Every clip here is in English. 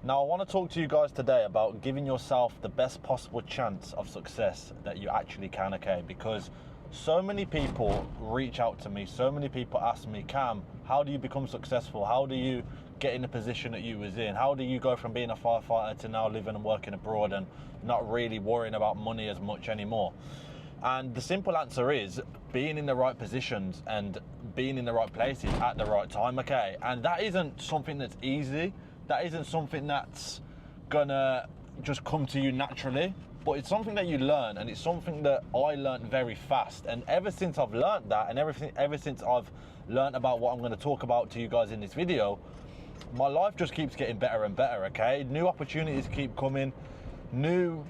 Now, I want to talk to you guys today about giving yourself the best possible chance of success that you actually can, okay? Because so many people reach out to me, so many people ask me, Cam, how do you become successful? How do you get in the position that you was in? How do you go from being a firefighter to now living and working abroad and not really worrying about money as much anymore? And the simple answer is being in the right positions and being in the right places at the right time, okay? And that isn't something that's easy. That isn't something that's gonna just come to you naturally, but it's something that you learn, and it's something that I learned very fast. And ever since I've learned that, and ever since I've learned about what I'm gonna talk about to you guys in this video, my life just keeps getting better and better, okay? New opportunities keep coming, new,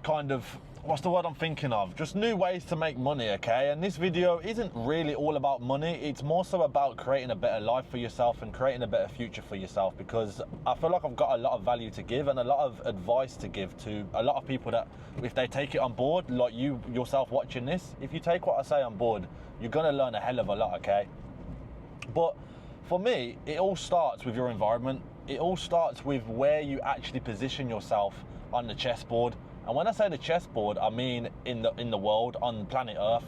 kind of, what's the word I'm thinking of? Just new ways to make money, okay? And this video isn't really all about money. It's more so about creating a better life for yourself and creating a better future for yourself, because I feel like I've got a lot of value to give and a lot of advice to give to a lot of people that, if they take it on board, like you yourself watching this, if you take what I say on board, you're gonna learn a hell of a lot, okay? But for me, it all starts with your environment. It all starts with where you actually position yourself on the chessboard. And when I say the chessboard, I mean in the world, on planet Earth.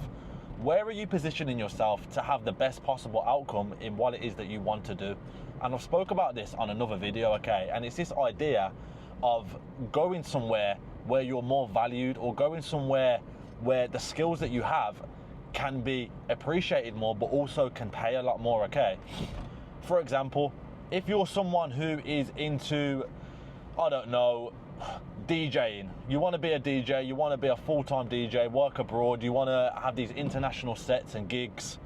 Where are you positioning yourself to have the best possible outcome in what it is that you want to do? And I've spoke about this on another video, okay? And it's this idea of going somewhere where you're more valued, or going somewhere where the skills that you have can be appreciated more, but also can pay a lot more, okay? For example, if you're someone who is into, I don't know, DJing, you want to be a DJ, you want to be a full-time DJ, work abroad, you want to have these international sets and gigs,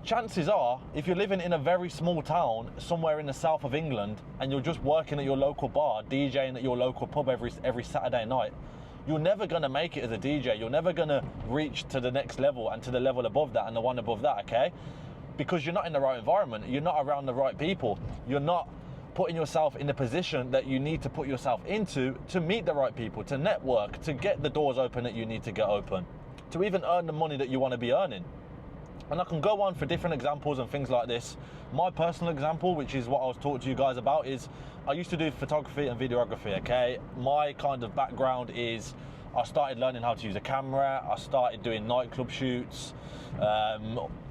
chances are, if you're living in a very small town somewhere in the south of England and you're just working at your local bar, DJing at your local pub every Saturday night, you're never going to make it as a DJ. You're never going to reach to the next level and to the level above that and the one above that, okay? Because you're not in the right environment, you're not around the right people, you're not putting yourself in the position that you need to put yourself into to meet the right people, to network, to get the doors open that you need to get open, to even earn the money that you want to be earning. And I can go on for different examples and things like this. My personal example, which is what I was talking to you guys about, is I used to do photography and videography, okay? My kind of background is I started learning how to use a camera, I started doing nightclub shoots,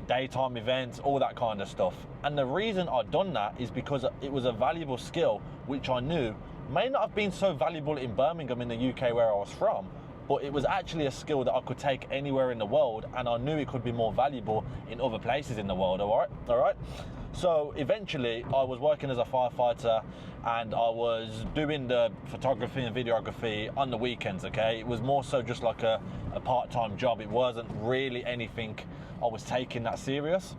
daytime events, all that kind of stuff. And the reason I'd done that is because it was a valuable skill, which I knew may not have been so valuable in Birmingham in the UK where I was from, but it was actually a skill that I could take anywhere in the world, and I knew it could be more valuable in other places in the world, all right? So eventually I was working as a firefighter and I was doing the photography and videography on the weekends, okay? It was more so just like a part-time job. It wasn't really anything I was taking that serious.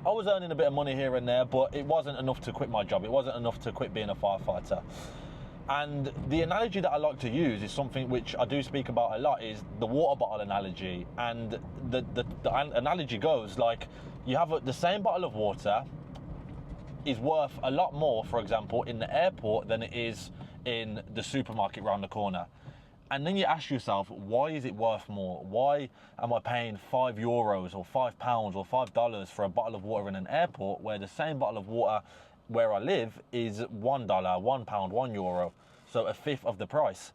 I was earning a bit of money here and there, but it wasn't enough to quit my job. It wasn't enough to quit being a firefighter. And the analogy that I like to use is something which I do speak about a lot, is the water bottle analogy. And the analogy goes like, you have the same bottle of water is worth a lot more, for example, in the airport than it is in the supermarket around the corner. And then you ask yourself, why is it worth more? Why am I paying €5 or £5 or $5 for a bottle of water in an airport, where the same bottle of water where I live is $1, £1, €1, so a fifth of the price?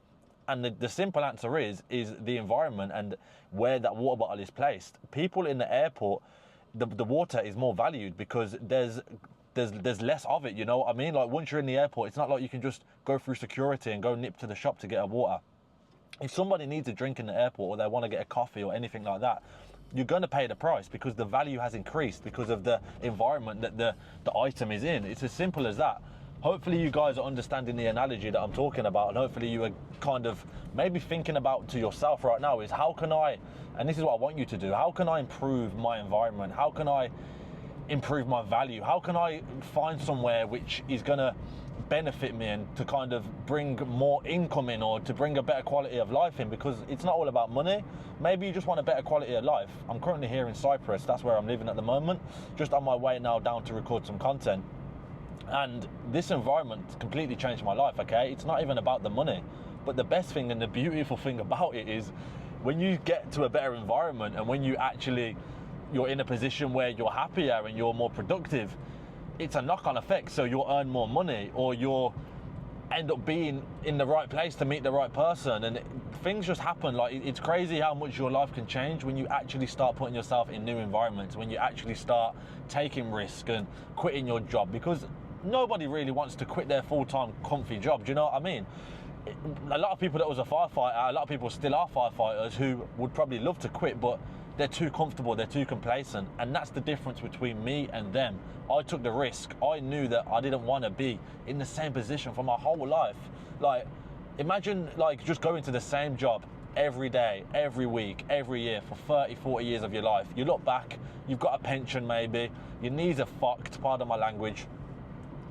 And the simple answer is the environment and where that water bottle is placed. People in the airport, the water is more valued because there's less of it, you know what I mean? Like, once you're in the airport, it's not like you can just go through security and go nip to the shop to get a water. If somebody needs a drink in the airport, or they want to get a coffee or anything like that, you're going to pay the price because the value has increased because of the environment that the item is in. It's as simple as that. Hopefully you guys are understanding the analogy that I'm talking about, and hopefully you are kind of maybe thinking about to yourself right now is, how can I, and this is what I want you to do, how can I improve my environment? How can I improve my value? How can I find somewhere which is going to benefit me and to kind of bring more income in, or to bring a better quality of life in? Because it's not all about money. Maybe you just want a better quality of life. I'm currently here in Cyprus. That's where I'm living at the moment, just on my way now down to record some content. And this environment completely changed my life, okay? It's not even about the money. But the best thing and the beautiful thing about it is when you get to a better environment, and when you're in a position where you're happier and you're more productive, it's a knock-on effect. So you'll earn more money, or you're end up being in the right place to meet the right person, and things just happen. Like, it's crazy how much your life can change when you actually start putting yourself in new environments, when you actually start taking risk and quitting your job, because nobody really wants to quit their full-time comfy job. Do you know what I mean? A lot of people that was a firefighter, a lot of people still are firefighters who would probably love to quit, but they're too comfortable, they're too complacent, and that's the difference between me and them. I took the risk. I knew that I didn't want to be in the same position for my whole life. Like, imagine like just going to the same job every day, every week, every year for 30, 40 years of your life. You look back, you've got a pension maybe, your knees are fucked, pardon my language,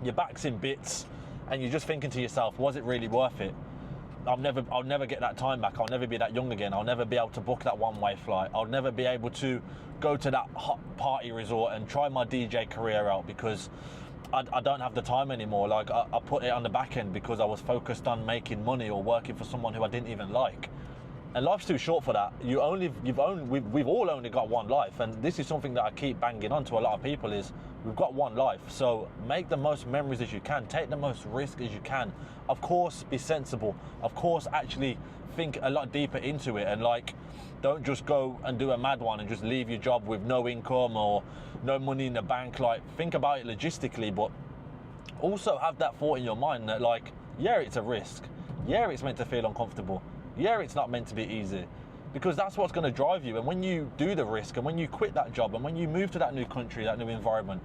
your back's in bits, and you're just thinking to yourself, was it really worth it? I'll never get that time back. I'll never be that young again. I'll never be able to book that one-way flight. I'll never be able to go to that hot party resort and try my DJ career out because I don't have the time anymore. Like, I put it on the back end because I was focused on making money or working for someone who I didn't even like. And life's too short for that. We've all only got one life, and this is something that I keep banging on to a lot of people is we've got one life. So make the most memories as you can, take the most risk as you can. Of course, be sensible. Of course, actually think a lot deeper into it, and like, don't just go and do a mad one and just leave your job with no income or no money in the bank. Like, think about it logistically, but also have that thought in your mind that, like, yeah, it's a risk. Yeah, it's meant to feel uncomfortable. Yeah, it's not meant to be easy, because that's what's going to drive you. And when you do the risk, and when you quit that job, and when you move to that new country, that new environment,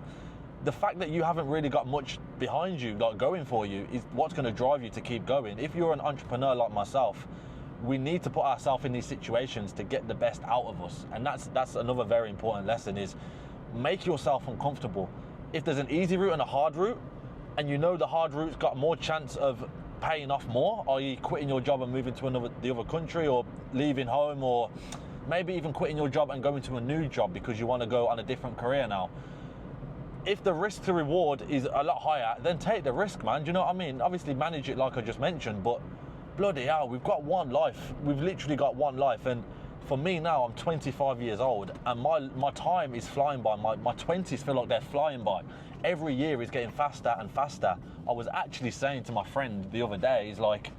the fact that you haven't really got much behind you, like going for you, is what's going to drive you to keep going. If you're an entrepreneur like myself, we need to put ourselves in these situations to get the best out of us. And that's another very important lesson, is make yourself uncomfortable. If there's an easy route and a hard route, and you know the hard route's got more chance of paying off more, i.e. quitting your job and moving to the other country, or leaving home, or maybe even quitting your job and going to a new job because you want to go on a different career now. If the risk to reward is a lot higher, then take the risk, man. Do you know what I mean? Obviously manage it like I just mentioned, but bloody hell, we've got one life. We've literally got one life. And for me now, I'm 25 years old, and my time is flying by. My 20s feel like they're flying by. Every year is getting faster and faster. I was actually saying to my friend the other day, is like,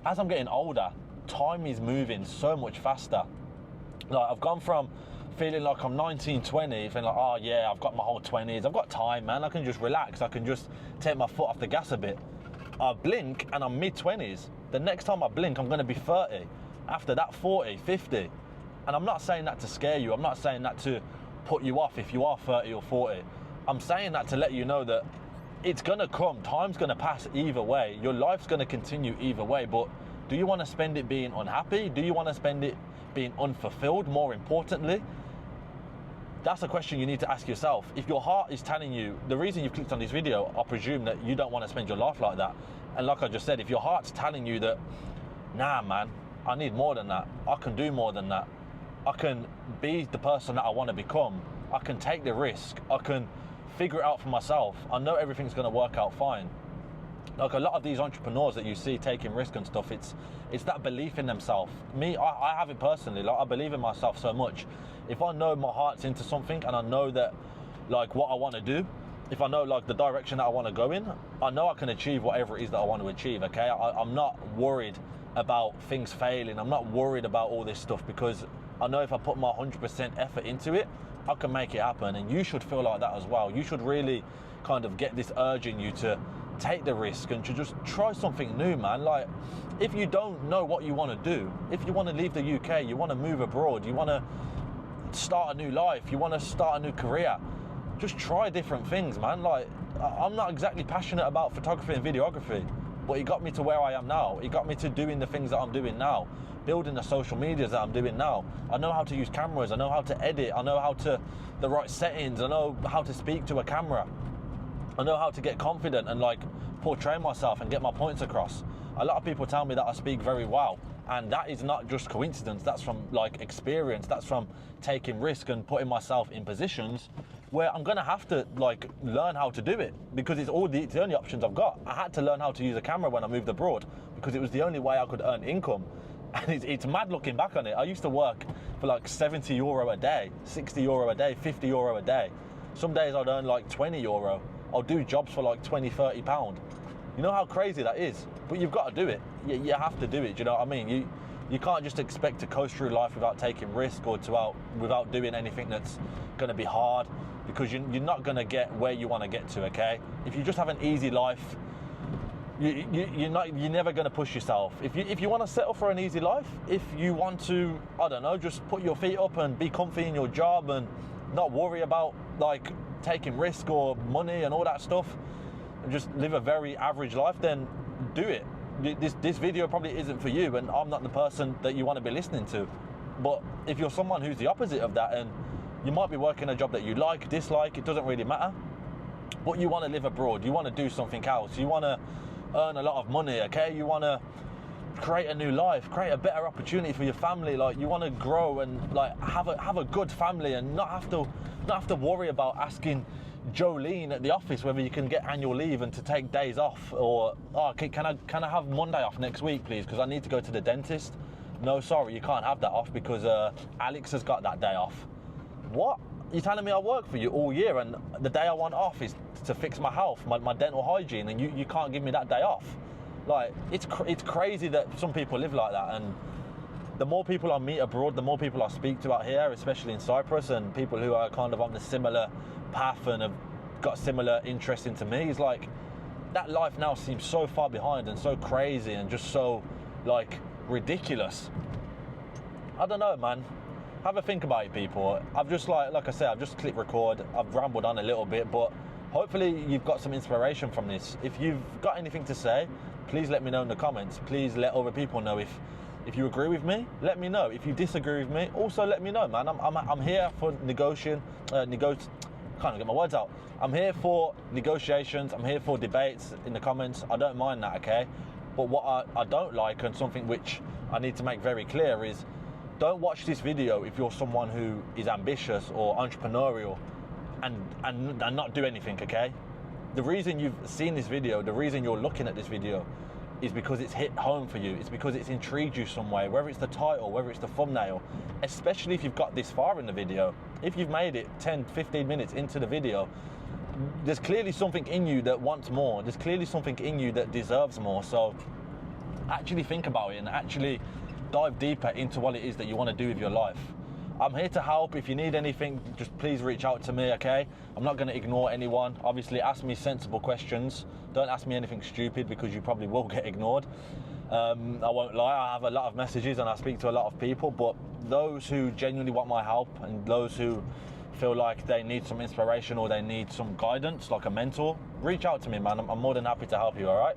as I'm getting older, time is moving so much faster. Like, I've gone from feeling like I'm 19, 20, feeling like, oh yeah, I've got my whole 20s, I've got time, man, I can just relax, I can just take my foot off the gas a bit. I blink and I'm mid-20s. The next time I blink, I'm gonna be 30. After that, 40, 50. And I'm not saying that to scare you, I'm not saying that to put you off if you are 30 or 40. I'm saying that to let you know that it's gonna come, time's gonna pass either way, your life's gonna continue either way, but do you wanna spend it being unhappy? Do you wanna spend it being unfulfilled, more importantly? That's a question you need to ask yourself. If your heart is telling you, the reason you've clicked on this video, I presume that you don't wanna spend your life like that. And like I just said, if your heart's telling you that, nah man, I need more than that, I can do more than that, I can be the person that I wanna become, I can take the risk, I can figure it out for myself, I know everything's going to work out fine. Like, a lot of these entrepreneurs that you see taking risk and stuff, it's that belief in themselves. Me, I have it personally. Like, I believe in myself so much. If I know my heart's into something, and I know that, like, what I want to do, if I know, like, the direction that I want to go in, I know I can achieve whatever it is that I want to achieve, okay? I'm not worried about things failing. I'm not worried about all this stuff, because I know if I put my 100% effort into it, I can make it happen. And you should feel like that as well. You should really kind of get this urge in you to take the risk and to just try something new, man. Like, if you don't know what you want to do, if you want to leave the UK, you want to move abroad, you want to start a new life, you want to start a new career, just try different things, man. Like, I'm not exactly passionate about photography and videography, but it got me to where I am now. It got me to doing the things that I'm doing now, building the social medias that I'm doing now. I know how to use cameras, I know how to edit, I know how to, the right settings, I know how to speak to a camera. I know how to get confident and like portray myself and get my points across. A lot of people tell me that I speak very well, and that is not just coincidence, that's from like experience, that's from taking risk and putting myself in positions where I'm gonna have to like learn how to do it, because it's the only options I've got. I had to learn how to use a camera when I moved abroad, because it was the only way I could earn income. And it's mad looking back on it. I used to work for like 70 euro a day, 60 euro a day, 50 euro a day. Some days I'd earn like 20 euro. I'll do jobs for like 20, 30 pound. You know how crazy that is? But you've got to do it. You have to do it, do you know what I mean? You can't just expect to coast through life without taking risk or without doing anything that's going to be hard, because you're not going to get where you want to get to, okay? If you just have an easy life, you're never going to push yourself. If you want to settle for an easy life, if you want to, I don't know, just put your feet up and be comfy in your job and not worry about like taking risk or money and all that stuff, and just live a very average life, then do it. This video probably isn't for you, and I'm not the person that you want to be listening to. But if you're someone who's the opposite of that, and you might be working a job that you like, dislike, it doesn't really matter, but you want to live abroad, you want to do something else, you want to earn a lot of money, okay? You want to create a new life, create a better opportunity for your family, like you want to grow and like have a good family, and not have to worry about asking Jolene at the office whether you can get annual leave and to take days off, or can I have Monday off next week please because I need to go to the dentist. No, sorry, you can't have that off because Alex has got that day off. What? You're telling me I work for you all year and the day I want off is to fix my health, my dental hygiene, and you can't give me that day off? Like, it's crazy that some people live like that. And the more people I meet abroad, the more people I speak to out here, especially in Cyprus, and people who are kind of on the similar path and have got similar interests into me, is like, that life now seems so far behind and so crazy and just so like ridiculous. I don't know, man. Have a think about it, people. I've just like I said, I've just clicked record. I've rambled on a little bit, but hopefully you've got some inspiration from this. If you've got anything to say, please let me know in the comments. Please let other people know. If you agree with me, let me know. If you disagree with me, also let me know, man. I'm here for can't get my words out. I'm here for negotiations. I'm here for debates in the comments. I don't mind that, okay? But what I don't like, and something which I need to make very clear, is don't watch this video if you're someone who is ambitious or entrepreneurial and not do anything, okay? The reason you've seen this video, the reason you're looking at this video, is because it's hit home for you. It's because it's intrigued you some way, whether it's the title, whether it's the thumbnail, especially if you've got this far in the video. If you've made it 10, 15 minutes into the video, there's clearly something in you that wants more. There's clearly something in you that deserves more. So actually think about it and actually dive deeper into what it is that you want to do with your life. I'm here to help. If you need anything, just please reach out to me, okay? I'm not going to ignore anyone. Obviously, ask me sensible questions. Don't ask me anything stupid because you probably will get ignored. I won't lie, I have a lot of messages and I speak to a lot of people, but those who genuinely want my help and those who feel like they need some inspiration or they need some guidance, like a mentor, reach out to me, man. I'm more than happy to help you, all right?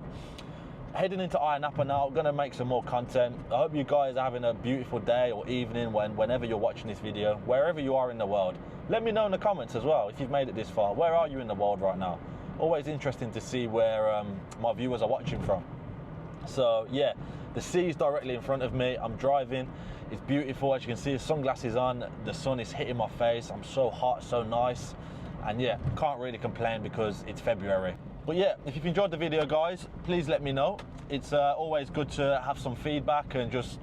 Heading into Ayia Napa now, I'm gonna make some more content. I hope you guys are having a beautiful day or evening whenever you're watching this video, wherever you are in the world. Let me know in the comments as well if you've made it this far. Where are you in the world right now? Always interesting to see where my viewers are watching from. So yeah, the sea is directly in front of me. I'm driving. It's beautiful. As you can see, the sunglasses on. The sun is hitting my face. I'm so hot, so nice. And yeah, can't really complain because it's February. But yeah, if you've enjoyed the video, guys, please let me know. It's always good to have some feedback and just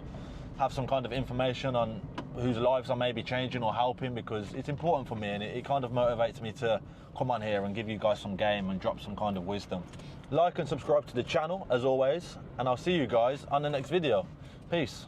have some kind of information on whose lives I may be changing or helping, because it's important for me and it kind of motivates me to come on here and give you guys some game and drop some kind of wisdom. Like and subscribe to the channel as always, and I'll see you guys on the next video. Peace.